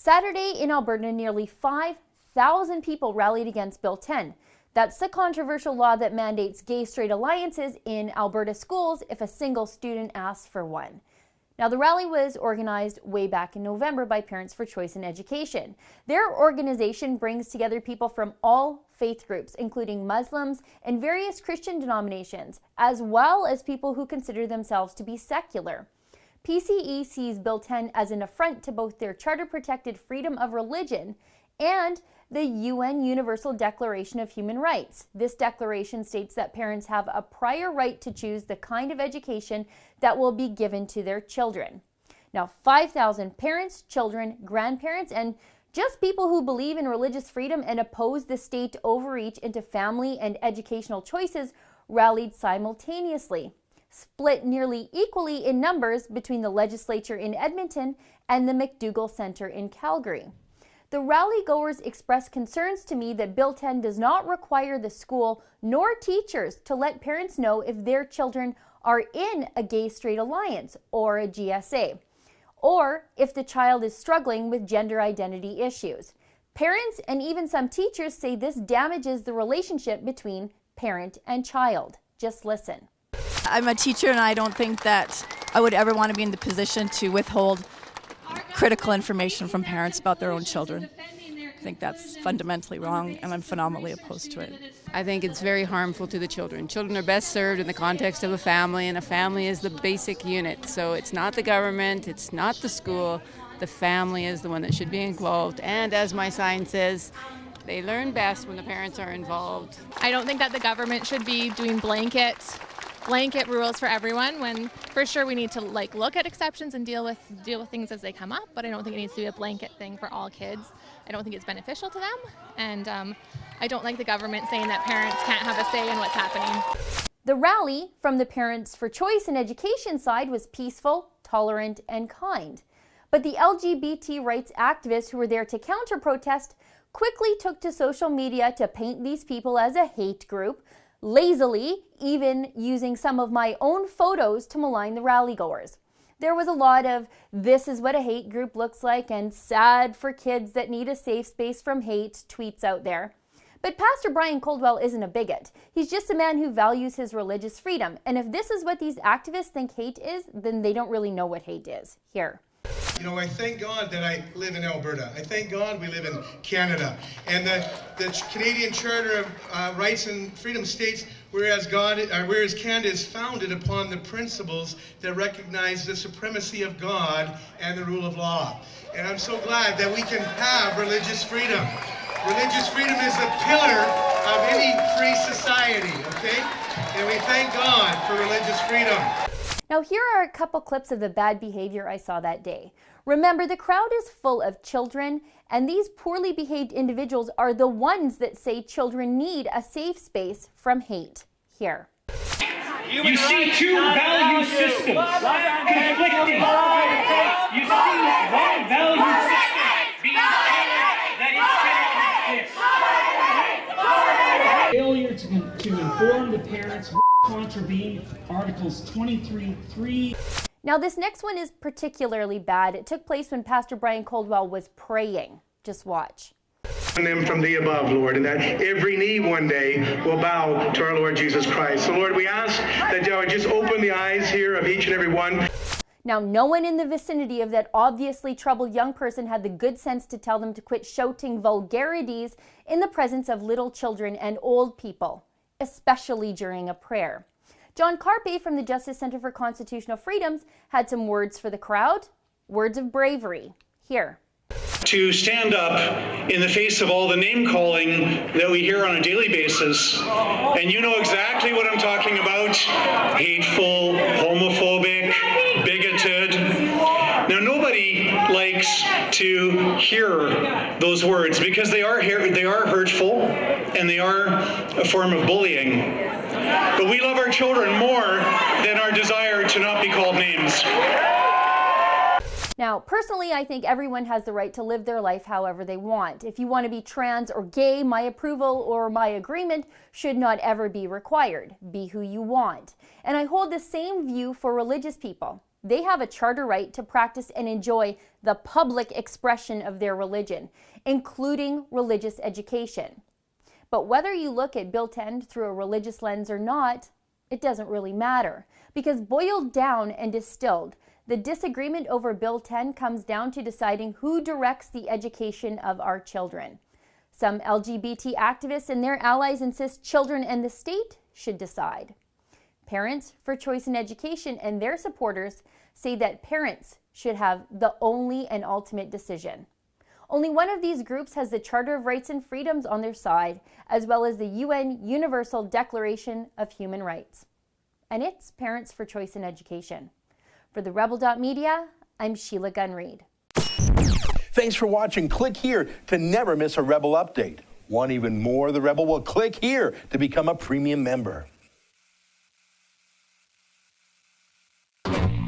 Saturday in Alberta, nearly 5,000 people rallied against Bill 10. That's the controversial law that mandates gay-straight alliances in Alberta schools if a single student asks for one. Now, the rally was organized way back in November by Parents for Choice in Education. Their organization brings together people from all faith groups, including Muslims and various Christian denominations, as well as people who consider themselves to be secular. PCE sees Bill 10 as an affront to both their charter-protected freedom of religion and the UN Universal Declaration of Human Rights. This declaration states that parents have a prior right to choose the kind of education that will be given to their children. Now, 5,000 parents, children, grandparents, and just people who believe in religious freedom and oppose the state overreach into family and educational choices rallied simultaneously, split nearly equally in numbers between the legislature in Edmonton and the McDougall Centre in Calgary. The rally-goers expressed concerns to me that Bill 10 does not require the school nor teachers to let parents know if their children are in a gay-straight alliance or a GSA, or if the child is struggling with gender identity issues. Parents and even some teachers say this damages the relationship between parent and child. Just listen. I'm a teacher, and I don't think that I would ever want to be in the position to withhold critical information from parents about their own children. I think that's fundamentally wrong, and I'm phenomenally opposed to it. I think it's very harmful to the children. Children are best served in the context of a family, and a family is the basic unit. So it's not the government, it's not the school. The family is the one that should be involved. And as my sign says, they learn best when the parents are involved. I don't think that the government should be doing blanket rules for everyone, when for sure we need to look at exceptions and deal with things as they come up, but I don't think it needs to be a blanket thing for all kids. I don't think it's beneficial to them, and I don't like the government saying that parents can't have a say in what's happening. The rally from the Parents for Choice in Education side was peaceful, tolerant, and kind. But the LGBT rights activists who were there to counter-protest quickly took to social media to paint these people as a hate group, lazily even using some of my own photos to malign the rally-goers. There was a lot of "this is what a hate group looks like" and "sad for kids that need a safe space from hate" tweets out there. But Pastor Brian Coldwell isn't a bigot. He's just a man who values his religious freedom. And if this is what these activists think hate is, then they don't really know what hate is. Here. You know, I thank God that I live in Alberta. I thank God we live in Canada. And the Canadian Charter of Rights and Freedom states, whereas Canada is founded upon the principles that recognize the supremacy of God and the rule of law. And I'm so glad that we can have religious freedom. Religious freedom is the pillar of any free society, okay? And we thank God for religious freedom. Now, here are a couple clips of the bad behavior I saw that day. Remember, the crowd is full of children, and these poorly behaved individuals are the ones that say children need a safe space from hate. Here. You see two value systems conflicting. You see one value system being that is failure to inform the parents contravene Articles 23(3). Now, this next one is particularly bad. It took place when Pastor Brian Coldwell was praying. Just watch. Them from the above, Lord, and that every knee one day will bow to our Lord Jesus Christ. So, Lord, we ask that you would just open the eyes here of each and every one. Now, no one in the vicinity of that obviously troubled young person had the good sense to tell them to quit shouting vulgarities in the presence of little children and old people, especially during a prayer. John Carpe from the Justice Centre for Constitutional Freedoms had some words for the crowd, words of bravery. Here. To stand up in the face of all the name-calling that we hear on a daily basis, and you know exactly what I'm talking about: hateful, homophobic, bigoted. Now, nobody likes to hear those words because they are hurtful and they are a form of bullying. But we love our children more than our desire to not be called names. Now, personally, I think everyone has the right to live their life however they want. If you want to be trans or gay, my approval or my agreement should not ever be required. Be who you want. And I hold the same view for religious people. They have a charter right to practice and enjoy the public expression of their religion, including religious education. But whether you look at Bill 10 through a religious lens or not, it doesn't really matter, because boiled down and distilled, the disagreement over Bill 10 comes down to deciding who directs the education of our children. Some LGBT activists and their allies insist children and the state should decide. Parents for Choice in Education and their supporters say that parents should have the only and ultimate decision. Only one of these groups has the Charter of Rights and Freedoms on their side, as well as the UN Universal Declaration of Human Rights. And it's Parents for Choice in Education. For the Rebel.media, I'm Sheila Gunn Reid. Thanks for watching. Click here to never miss a Rebel update. Want even more of the Rebel? Well, click here to become a premium member.